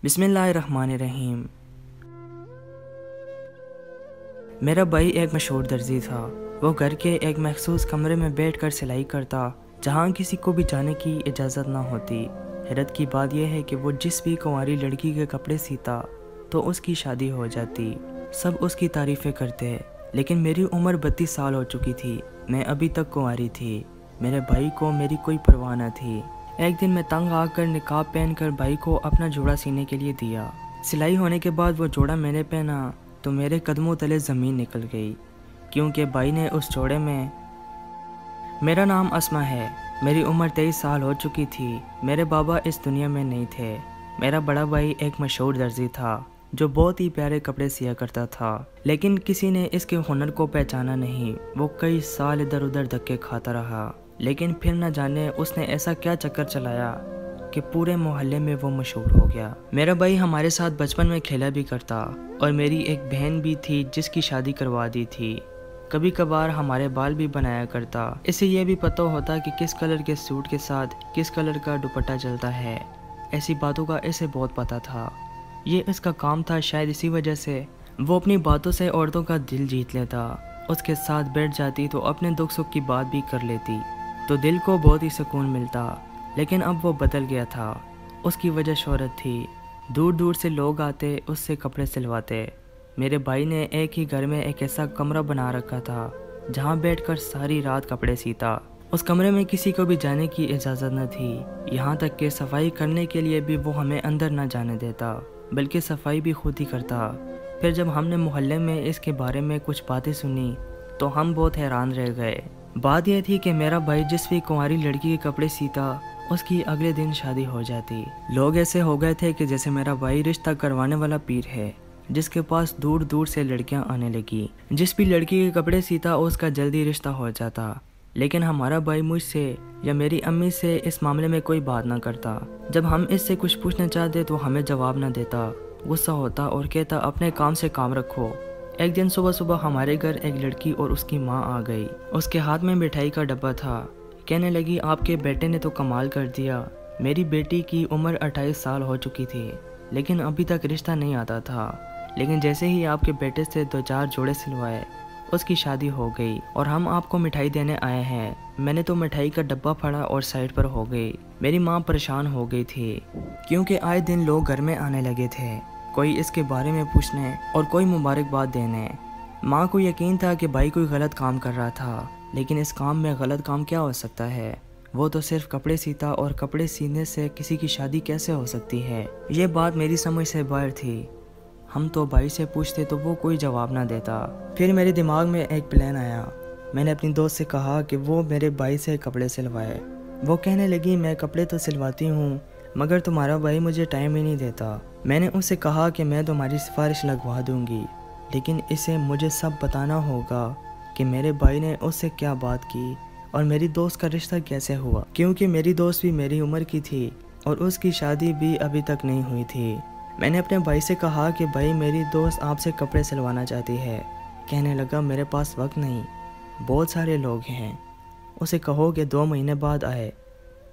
बिस्मिल्लाहिर्रहमानिर्रहीम। मेरा भाई एक मशहूर दर्जी था। वो घर के एक मखसूस कमरे में बैठकर सिलाई करता, जहाँ किसी को भी जाने की इजाज़त ना होती। हैरत की बात यह है कि वो जिस भी कुंवारी लड़की के कपड़े सीता तो उसकी शादी हो जाती। सब उसकी तारीफ़ें करते, लेकिन मेरी उम्र 32 साल हो चुकी थी। मैं अभी तक कुंवारी थी। मेरे भाई को मेरी कोई परवाह न थी। एक दिन मैं तंग आकर निकाब पहनकर भाई को अपना जोड़ा सीने के लिए दिया। सिलाई होने के बाद वो जोड़ा मैंने पहना तो मेरे कदमों तले ज़मीन निकल गई, क्योंकि भाई ने उस जोड़े में। मेरा नाम अस्मा है। मेरी उम्र 23 साल हो चुकी थी। मेरे बाबा इस दुनिया में नहीं थे। मेरा बड़ा भाई एक मशहूर दर्जी था जो बहुत ही प्यारे कपड़े सिया करता था, लेकिन किसी ने इसके हुनर को पहचाना नहीं। वो कई साल इधर उधर धक्के खाता रहा, लेकिन फिर न जाने उसने ऐसा क्या चक्कर चलाया कि पूरे मोहल्ले में वो मशहूर हो गया। मेरा भाई हमारे साथ बचपन में खेला भी करता, और मेरी एक बहन भी थी जिसकी शादी करवा दी थी। कभी कभार हमारे बाल भी बनाया करता। इसे ये भी पता होता कि किस कलर के सूट के साथ किस कलर का दुपट्टा चलता है। ऐसी बातों का इसे बहुत पता था। ये इसका काम था, शायद इसी वजह से वो अपनी बातों से औरतों का दिल जीत लेता। उसके साथ बैठ जाती तो अपने दुख सुख की बात भी कर लेती, तो दिल को बहुत ही सुकून मिलता। लेकिन अब वो बदल गया था। उसकी वजह शोहरत थी। दूर दूर से लोग आते, उससे कपड़े सिलवाते। मेरे भाई ने एक ही घर में एक ऐसा कमरा बना रखा था जहाँ बैठकर सारी रात कपड़े सीता। उस कमरे में किसी को भी जाने की इजाज़त न थी। यहाँ तक कि सफाई करने के लिए भी वो हमें अंदर न जाने देता, बल्कि सफाई भी खुद ही करता। फिर जब हमने मोहल्ले में इसके बारे में कुछ बातें सुनी तो हम बहुत हैरान रह गए। बात यह थी कि मेरा भाई जिस भी कुंवारी लड़की के कपड़े सीता उसकी अगले दिन शादी हो जाती। लोग ऐसे हो गए थे कि जैसे मेरा भाई रिश्ता करवाने वाला पीर है, जिसके पास दूर दूर से लड़कियां आने लगी। जिस भी लड़की के कपड़े सीता उसका जल्दी रिश्ता हो जाता। लेकिन हमारा भाई मुझसे या मेरी अम्मी से इस मामले में कोई बात ना करता। जब हम इससे कुछ पूछना चाहते तो हमें जवाब ना देता, गुस्सा होता और कहता अपने काम से काम रखो। एक दिन सुबह सुबह हमारे घर एक लड़की और उसकी माँ आ गई। उसके हाथ में मिठाई का डब्बा था। कहने लगी, आपके बेटे ने तो कमाल कर दिया। मेरी बेटी की उम्र 28 साल हो चुकी थी, लेकिन अभी तक रिश्ता नहीं आता था। लेकिन जैसे ही आपके बेटे से 2-4 जोड़े सिलवाए उसकी शादी हो गई, और हम आपको मिठाई देने आए हैं। मैंने तो मिठाई का डब्बा फाड़ा और साइड पर हो गई। मेरी माँ परेशान हो गई थी, क्योंकि आए दिन लोग घर में आने लगे थे, कोई इसके बारे में पूछने और कोई मुबारकबाद देने। माँ को यकीन था कि भाई कोई गलत काम कर रहा था, लेकिन इस काम में गलत काम क्या हो सकता है। वो तो सिर्फ कपड़े सीता, और कपड़े सीने से किसी की शादी कैसे हो सकती है। ये बात मेरी समझ से बाहर थी। हम तो भाई से पूछते तो वो कोई जवाब ना देता। फिर मेरे दिमाग में एक प्लान आया। मैंने अपनी दोस्त से कहा कि वो मेरे भाई से कपड़े सिलवाए। वो कहने लगी, मैं कपड़े तो सिलवाती हूँ, मगर तुम्हारा भाई मुझे टाइम ही नहीं देता। मैंने उससे कहा कि मैं तुम्हारी सिफारिश लगवा दूंगी, लेकिन इसे मुझे सब बताना होगा कि मेरे भाई ने उससे क्या बात की और मेरी दोस्त का रिश्ता कैसे हुआ, क्योंकि मेरी दोस्त भी मेरी उम्र की थी और उसकी शादी भी अभी तक नहीं हुई थी। मैंने अपने भाई से कहा कि भाई, मेरी दोस्त आपसे कपड़े सिलवाना चाहती है। कहने लगा, मेरे पास वक्त नहीं, बहुत सारे लोग हैं, उसे कहो कि 2 महीने बाद आए।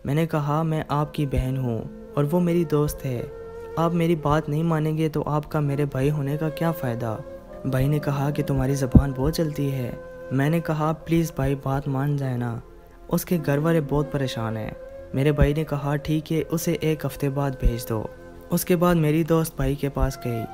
मैंने कहा, मैं आपकी बहन हूँ और वो मेरी दोस्त है। आप मेरी बात नहीं मानेंगे तो आपका मेरे भाई होने का क्या फ़ायदा। भाई ने कहा कि तुम्हारी ज़बान बहुत चलती है। मैंने कहा, प्लीज़ भाई, बात मान जाए ना, उसके घर वाले बहुत परेशान हैं। मेरे भाई ने कहा, ठीक है, उसे 1 हफ्ते बाद भेज दो। उसके बाद मेरी दोस्त भाई के पास गई,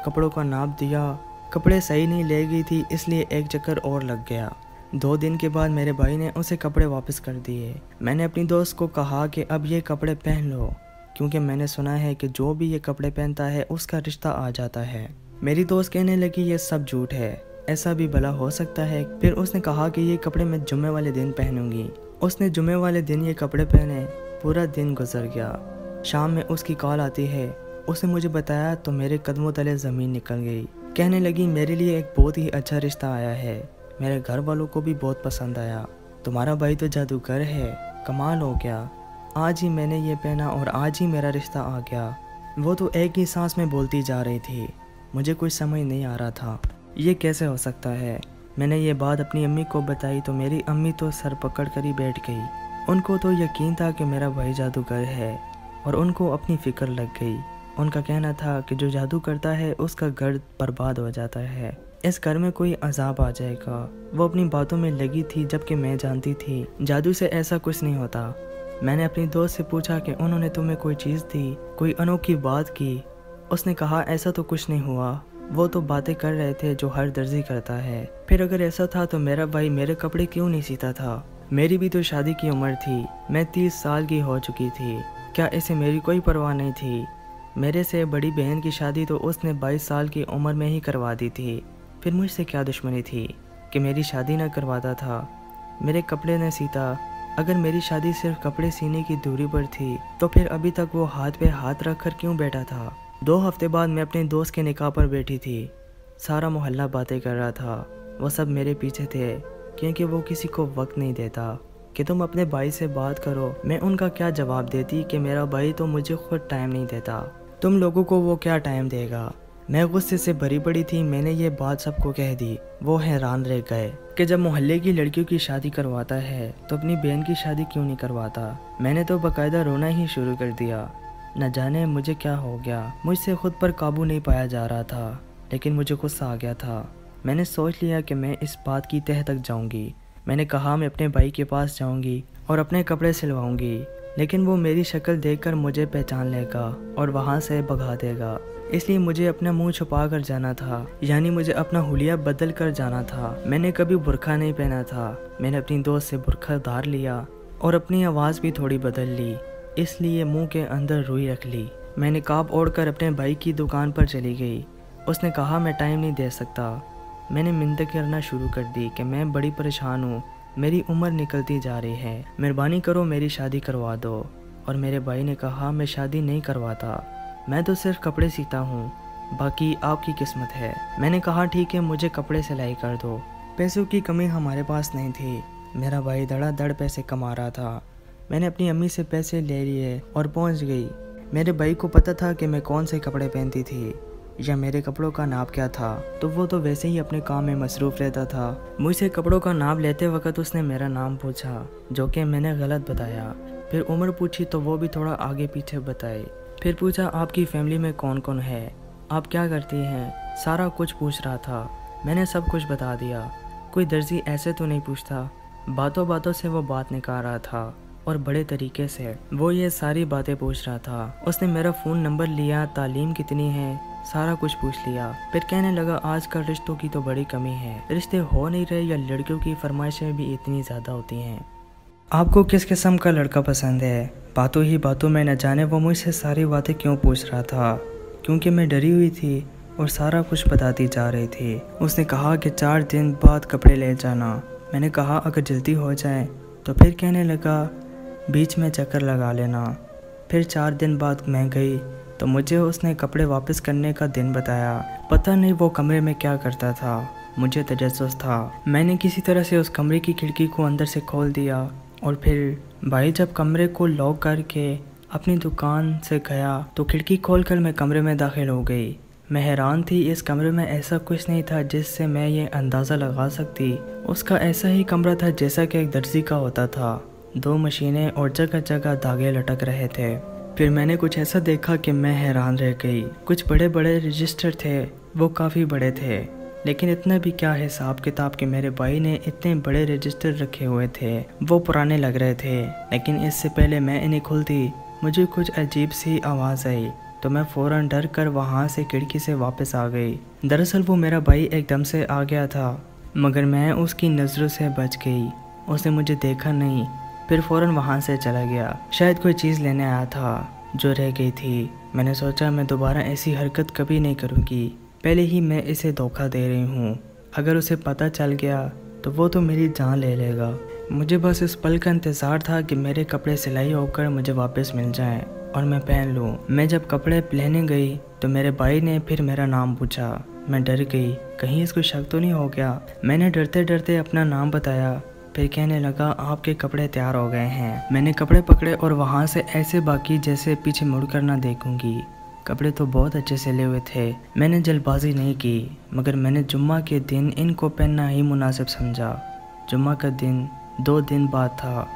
कपड़ों का नाप दिया। कपड़े सही नहीं ले गई थी, इसलिए एक चक्कर और लग गया। 2 दिन के बाद मेरे भाई ने उसे कपड़े वापस कर दिए। मैंने अपनी दोस्त को कहा कि अब ये कपड़े पहन लो, क्योंकि मैंने सुना है कि जो भी ये कपड़े पहनता है उसका रिश्ता आ जाता है। मेरी दोस्त कहने लगी, ये सब झूठ है, ऐसा भी भला हो सकता है। फिर उसने कहा कि ये कपड़े मैं जुम्मे वाले दिन पहनूंगी। उसने जुम्मे वाले दिन ये कपड़े पहने। पूरा दिन गुजर गया। शाम में उसकी कॉल आती है। उसने मुझे बताया तो मेरे कदमों तले ज़मीन निकल गई। कहने लगी, मेरे लिए एक बहुत ही अच्छा रिश्ता आया है, मेरे घर वालों को भी बहुत पसंद आया। तुम्हारा भाई तो जादूगर है, कमाल हो गया। आज ही मैंने ये पहना और आज ही मेरा रिश्ता आ गया। वो तो एक ही सांस में बोलती जा रही थी। मुझे कुछ समझ नहीं आ रहा था, ये कैसे हो सकता है। मैंने ये बात अपनी अम्मी को बताई तो मेरी अम्मी तो सर पकड़ कर ही बैठ गई। उनको तो यकीन था कि मेरा भाई जादूगर है, और उनको अपनी फ़िक्र लग गई। उनका कहना था कि जो जादू करता है उसका घर बर्बाद हो जाता है, इस घर में कोई अजाब आ जाएगा। वो अपनी बातों में लगी थी जबकि मैं जानती थी जादू से ऐसा कुछ नहीं होता। मैंने अपनी दोस्त से पूछा कि उन्होंने तुम्हें कोई चीज़ दी, कोई अनोखी बात की। उसने कहा ऐसा तो कुछ नहीं हुआ, वो तो बातें कर रहे थे जो हर दर्जी करता है। फिर अगर ऐसा था तो मेरा भाई मेरे कपड़े क्यों नहीं सीता था? मेरी भी तो शादी की उम्र थी, मैं 30 साल की हो चुकी थी। क्या इसे मेरी कोई परवाह नहीं थी? मेरे से बड़ी बहन की शादी तो उसने 22 साल की उम्र में ही करवा दी थी। फिर मुझसे क्या दुश्मनी थी कि मेरी शादी न करवाता था, मेरे कपड़े न सीता? अगर मेरी शादी सिर्फ कपड़े सीने की दूरी पर थी तो फिर अभी तक वो हाथ पे हाथ रख कर क्यों बैठा था? 2 हफ्ते बाद मैं अपने दोस्त के निकाह पर बैठी थी। सारा मोहल्ला बातें कर रहा था। वो सब मेरे पीछे थे क्योंकि वो किसी को वक्त नहीं देता कि तुम अपने भाई से बात करो। मैं उनका क्या जवाब देती कि मेरा भाई तो मुझे खुद टाइम नहीं देता, तुम लोगों को वो क्या टाइम देगा? मैं गुस्से से भरी पड़ी थी। मैंने ये बात सबको कह दी। वो हैरान रह गए कि जब मोहल्ले की लड़कियों की शादी करवाता है तो अपनी बहन की शादी क्यों नहीं करवाता। मैंने तो बाकायदा रोना ही शुरू कर दिया। न जाने मुझे क्या हो गया, मुझसे खुद पर काबू नहीं पाया जा रहा था, लेकिन मुझे गुस्सा आ गया था। मैंने सोच लिया कि मैं इस बात की तह तक जाऊंगी। मैंने कहा मैं अपने भाई के पास जाऊंगी और अपने कपड़े सिलवाऊंगी, लेकिन वो मेरी शक्ल देखकर मुझे पहचान लेगा और वहाँ से भगा देगा। इसलिए मुझे अपना मुंह छुपा कर जाना था, यानी मुझे अपना हुलिया बदल कर जाना था। मैंने कभी बुर्का नहीं पहना था। मैंने अपनी दोस्त से बुर्का उधार लिया और अपनी आवाज़ भी थोड़ी बदल ली, इसलिए मुंह के अंदर रुई रख ली। मैं निकाब ओढ़कर अपने भाई की दुकान पर चली गई। उसने कहा मैं टाइम नहीं दे सकता। मैंने मिन्नत करना शुरू कर दी कि मैं बड़ी परेशान हूँ, मेरी उम्र निकलती जा रही है, मेहरबानी करो मेरी शादी करवा दो। और मेरे भाई ने कहा मैं शादी नहीं करवाता, मैं तो सिर्फ कपड़े सीता हूँ, बाकी आपकी किस्मत है। मैंने कहा ठीक है, मुझे कपड़े सिलाई कर दो। पैसों की कमी हमारे पास नहीं थी। मेरा भाई धड़ाधड़ पैसे कमा रहा था। मैंने अपनी अम्मी से पैसे ले लिए और पहुँच गई। मेरे भाई को पता था कि मैं कौन से कपड़े पहनती थी या मेरे कपड़ों का नाप क्या था, तो वो तो वैसे ही अपने काम में मसरूफ़ रहता था। मुझसे कपड़ों का नाप लेते वक्त उसने मेरा नाम पूछा, जो कि मैंने गलत बताया। फिर उम्र पूछी तो वो भी थोड़ा आगे पीछे बताई। फिर पूछा आपकी फैमिली में कौन कौन है, आप क्या करती हैं, सारा कुछ पूछ रहा था। मैंने सब कुछ बता दिया। कोई दर्जी ऐसे तो नहीं पूछता। बातों बातों से वो बात निकाल रहा था और बड़े तरीके से वो ये सारी बातें पूछ रहा था। उसने मेरा फ़ोन नंबर लिया, तालीम कितनी है, सारा कुछ पूछ लिया। फिर कहने लगा आजकल रिश्तों की तो बड़ी कमी है, रिश्ते हो नहीं रहे या लड़कियों की फरमाइशें भी इतनी ज़्यादा होती हैं। आपको किस किस्म का लड़का पसंद है? बातों ही बातों में न जाने वो मुझसे सारी बातें क्यों पूछ रहा था, क्योंकि मैं डरी हुई थी और सारा कुछ बताती जा रही थी। उसने कहा कि 4 दिन बाद कपड़े ले जाना। मैंने कहा अगर जल्दी हो जाए तो फिर कहने लगा बीच में चक्कर लगा लेना। फिर 4 दिन बाद मैं गई तो मुझे उसने कपड़े वापस करने का दिन बताया। पता नहीं वो कमरे में क्या करता था, मुझे तजस्सुस था। मैंने किसी तरह से उस कमरे की खिड़की को अंदर से खोल दिया और फिर भाई जब कमरे को लॉक करके अपनी दुकान से गया तो खिड़की खोलकर मैं कमरे में दाखिल हो गई। मैं हैरान थी, इस कमरे में ऐसा कुछ नहीं था जिससे मैं ये अंदाज़ा लगा सकती। उसका ऐसा ही कमरा था जैसा कि एक दर्जी का होता था। 2 मशीनें और जगह जगह धागे लटक रहे थे। फिर मैंने कुछ ऐसा देखा कि मैं हैरान रह गई। कुछ बड़े बड़े रजिस्टर थे, वो काफ़ी बड़े थे, लेकिन इतना भी क्या हिसाब किताब कि मेरे भाई ने इतने बड़े रजिस्टर रखे हुए थे। वो पुराने लग रहे थे, लेकिन इससे पहले मैं इन्हें खोलती मुझे कुछ अजीब सी आवाज़ आई तो मैं फ़ौरन डर कर वहाँ से खिड़की से वापस आ गई। दरअसल वो मेरा भाई एकदम से आ गया था, मगर मैं उसकी नज़रों से बच गई। उसने मुझे देखा नहीं, फिर फ़ौरन वहाँ से चला गया। शायद कोई चीज़ लेने आया था जो रह गई थी। मैंने सोचा मैं दोबारा ऐसी हरकत कभी नहीं करूँगी। पहले ही मैं इसे धोखा दे रही हूँ, अगर उसे पता चल गया तो वो तो मेरी जान ले लेगा। मुझे बस इस पल का इंतज़ार था कि मेरे कपड़े सिलाई होकर मुझे वापस मिल जाएं और मैं पहन लूँ। मैं जब कपड़े पहनने गई तो मेरे भाई ने फिर मेरा नाम पूछा। मैं डर गई, कहीं इसको शक तो नहीं हो गया। मैंने डरते डरते अपना नाम बताया। फिर कहने लगा आपके कपड़े तैयार हो गए हैं। मैंने कपड़े पकड़े और वहाँ से ऐसे बाकी जैसे पीछे मुड़कर ना देखूंगी। कपड़े तो बहुत अच्छे सिले हुए थे। मैंने जल्दबाजी नहीं की, मगर मैंने जुम्मा के दिन इनको पहनना ही मुनासिब समझा। जुम्मा का दिन 2 दिन बाद था।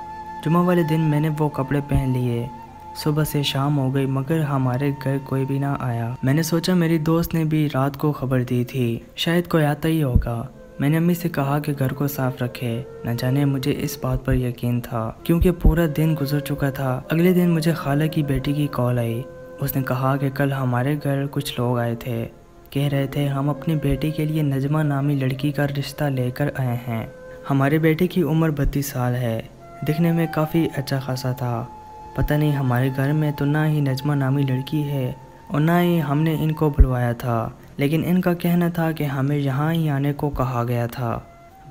जुम्मा वाले दिन मैंने वो कपड़े पहन लिए। صبح سے شام ہو گئی مگر ہمارے گھر کوئی بھی نہ آیا۔ میں نے سوچا میری دوست نے بھی رات کو خبر دی تھی، شاید کوئی آتا ہی ہوگا۔ میں نے امی سے کہا کہ گھر کو صاف رکھے، نہ جانے مجھے اس بات پر یقین تھا کیونکہ پورا دن گزر چکا تھا۔ اگلے دن مجھے خالہ کی بیٹی کی کال آئی۔ اس نے کہا کہ کل ہمارے گھر کچھ لوگ آئے تھے، کہہ رہے تھے ہم اپنی بیٹی کے لیے نجمہ نامی لڑکی کا رشتہ لے کر آئے ہیں۔ ہمارے بیٹے کی عمر 32 سال ہے، دکھنے میں کافی اچھا خاصا تھا۔ پتہ نہیں ہمارے گھر میں تو نہ ہی نجمہ نامی لڑکی ہے اور نہ ہی ہم نے ان کو بلوایا تھا، لیکن ان کا کہنا تھا کہ ہمیں یہاں ہی آنے کو کہا گیا تھا،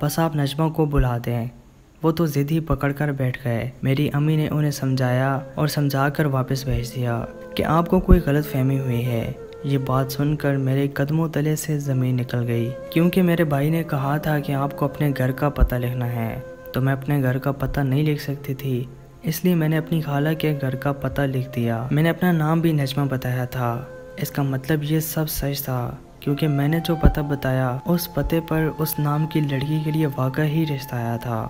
بس آپ نجمہ کو بلا دیں۔ وہ تو ضد ہی پکڑ کر بیٹھ گئے۔ میری امی نے انہیں سمجھایا اور سمجھا کر واپس بھیج دیا کہ آپ کو کوئی غلط فہمی ہوئی ہے۔ یہ بات سن کر میرے قدموں تلے سے زمین نکل گئی، کیونکہ میرے بھائی نے کہا تھا کہ آپ کو اپنے گھر کا پتہ لکھنا ہے، تو میں اپنے گھر کا پتہ نہیں لکھ سکتی تھی، اس لیے میں نے اپنی خالہ کے گھر کا پتہ لکھ دیا۔ میں نے اپنا نام بھی نجمہ بتایا تھا۔ اس کا مطلب یہ سب سچ تھا، کیونکہ میں نے جو پتہ بتایا اس پتے پر اس نام کی لڑکی کے لیے واقع ہی رشتہ آیا تھا۔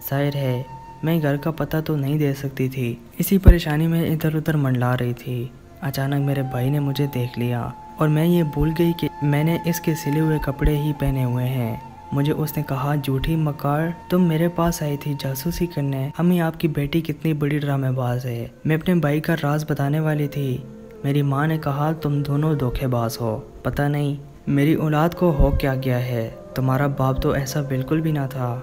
ظاہر ہے میں گھر کا پتہ تو نہیں دے سکتی تھی۔ اسی پریشانی میں ادھر ادھر منڈلا رہی تھی، اچانک میرے بھائی نے مجھے دیکھ لیا اور میں یہ بھول گئی کہ میں نے اس کے سلے ہوئے کپڑے ہی پہنے ہوئے ہیں۔ مجھے اس نے کہا، جھوٹی مکار، تم میرے پاس آئی تھی جاسوسی کرنے؟ امی آپ کی بیٹی کتنی بڑی ڈرامے باز ہے۔ میں اپنے بھائی کا راز بتانے والی تھی۔ میری ماں نے کہا تم دونوں دھوکے باز ہو، پتہ نہیں میری اولاد کو ہو کیا گیا ہے، تمہارا باپ تو ایسا بالکل بھی نہ تھا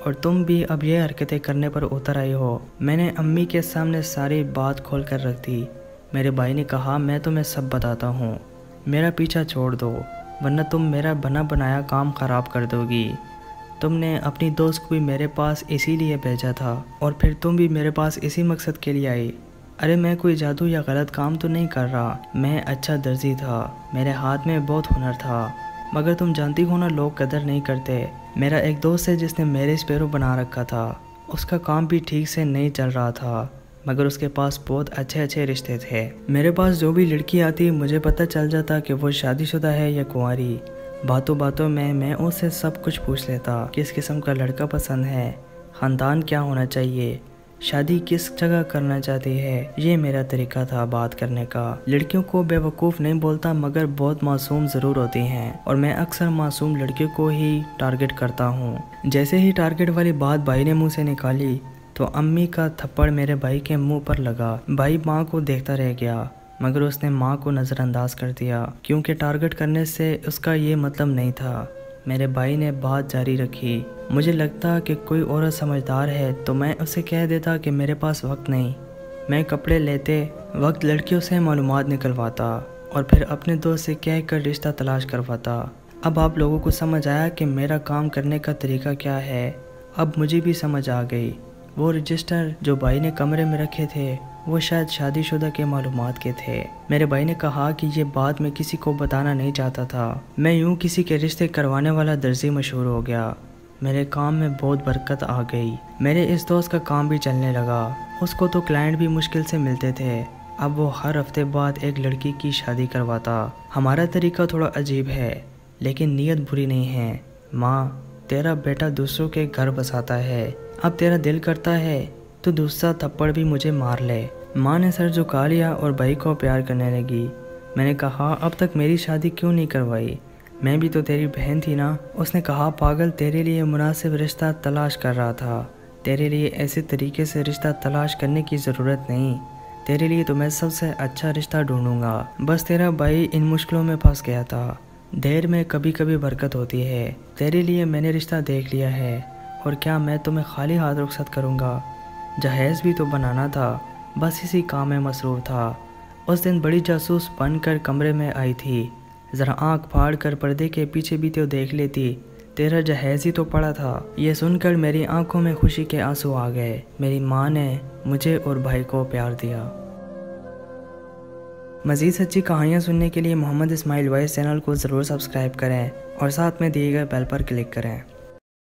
اور تم بھی اب یہ حرکتیں کرنے پر اتر آئی ہو۔ میں نے امی کے سامنے ساری بات کھول کر رکھ دی۔ میرے بھائی نے کہا، میں تمہیں سب بتاتا ہوں، میرا پیچھا چھوڑ دو ورنہ تم میرا بنا بنایا کام خراب کر دو گی۔ تم نے اپنی دوست کو بھی میرے پاس اسی لیے بھیجا تھا اور پھر تم بھی میرے پاس اسی مقصد کے لیے آئی۔ ارے میں کوئی جادو یا غلط کام تو نہیں کر رہا، میں اچھا درزی تھا، میرے ہاتھ میں بہت ہنر تھا، مگر تم جانتی ہو نا لوگ قدر نہیں کرتے۔ میرا ایک دوست ہے جس نے میرے اسپیرو بنا رکھا تھا، اس کا کام بھی ٹھیک سے نہیں چل رہا تھا، مگر اس کے پاس بہت اچھے رشتے تھے۔ میرے پاس جو بھی لڑکی آتی مجھے پتہ چل جاتا کہ وہ شادی شدہ ہے یا کنواری۔ باتوں باتوں میں اس سے سب کچھ پوچھ لیتا، کس قسم کا لڑکا پسند ہے، خاندان کیا ہونا چاہیے، شادی کس جگہ کرنا چاہتی ہے۔ یہ میرا طریقہ تھا بات کرنے کا۔ لڑکیوں کو بے وقوف نہیں بولتا مگر بہت معصوم ضرور ہوتی ہیں، اور میں اکثر معصوم لڑکیوں کو ہی ٹارگٹ کرتا ہوں۔ جیسے ہی ٹارگٹ والی بات بھائی نے منہ سے نکالی تو امی کا تھپڑ میرے بھائی کے منہ پر لگا۔ بھائی ماں کو دیکھتا رہ گیا مگر اس نے ماں کو نظر انداز کر دیا، کیونکہ ٹارگٹ کرنے سے اس کا یہ مطلب نہیں تھا۔ میرے بھائی نے بات جاری رکھی۔ مجھے لگتا کہ کوئی عورت سمجھدار ہے تو میں اسے کہہ دیتا کہ میرے پاس وقت نہیں۔ میں کپڑے لیتے وقت لڑکیوں سے معلومات نکلواتا اور پھر اپنے دوست سے کہہ کر رشتہ تلاش کرواتا۔ اب آپ لوگوں کو سمجھ آیا کہ میرا کام کرنے کا طریقہ کیا ہے؟ اب مجھے بھی سمجھ آ گئی۔ وہ رجسٹر جو بھائی نے کمرے میں رکھے تھے وہ شاید شادی شدہ کے معلومات کے تھے۔ میرے بھائی نے کہا کہ یہ بات میں کسی کو بتانا نہیں چاہتا تھا۔ میں یوں کسی کے رشتے کروانے والا درزی مشہور ہو گیا۔ میرے کام میں بہت برکت آ گئی۔ میرے اس دوست کا کام بھی چلنے لگا۔ اس کو تو کلائنٹ بھی مشکل سے ملتے تھے۔ اب وہ ہر ہفتے بعد ایک لڑکی کی شادی کرواتا۔ ہمارا طریقہ تھوڑا عجیب ہے لیکن نیت بری نہیں ہے۔ ماں، تیرا بیٹا دوسروں کے گھر بساتا ہے، اب تیرا دل کرتا ہے تو دوسرا تھپڑ بھی مجھے مار لے۔ ماں نے سر جھکا لیا اور بھائی کو پیار کرنے لگی۔ میں نے کہا، اب تک میری شادی کیوں نہیں کروائی؟ میں بھی تو تیری بہن تھی نا۔ اس نے کہا، پاگل، تیرے لیے مناسب رشتہ تلاش کر رہا تھا، تیرے لیے ایسے طریقے سے رشتہ تلاش کرنے کی ضرورت نہیں، تیرے لیے تو میں سب سے اچھا رشتہ ڈھونڈوں گا۔ بس تیرا بھائی ان مشکلوں میں پھنس گیا تھا۔ دیر میں کبھی کبھی برکت ہوتی ہے۔ تیرے لیے میں نے رشتہ دیکھ لیا ہے، اور کیا میں تمہیں خالی ہاتھ رخصت کروں گا؟ جہیز بھی تو بنانا تھا، بس اسی کام میں مصروف تھا۔ اس دن بڑی جاسوس بن کر کمرے میں آئی تھی، ذرا آنکھ پھاڑ کر پردے کے پیچھے بھی تو دیکھ لیتی، تیرا جہیز ہی تو پڑا تھا۔ یہ سن کر میری آنکھوں میں خوشی کے آنسو آ گئے۔ میری ماں نے مجھے اور بھائی کو پیار دیا۔ مزید سچی کہانیاں سننے کے لیے محمد اسماعیل وائس چینل کو ضرور سبسکرائب کریں اور ساتھ میں دیے گئے بیل پر کلک کریں۔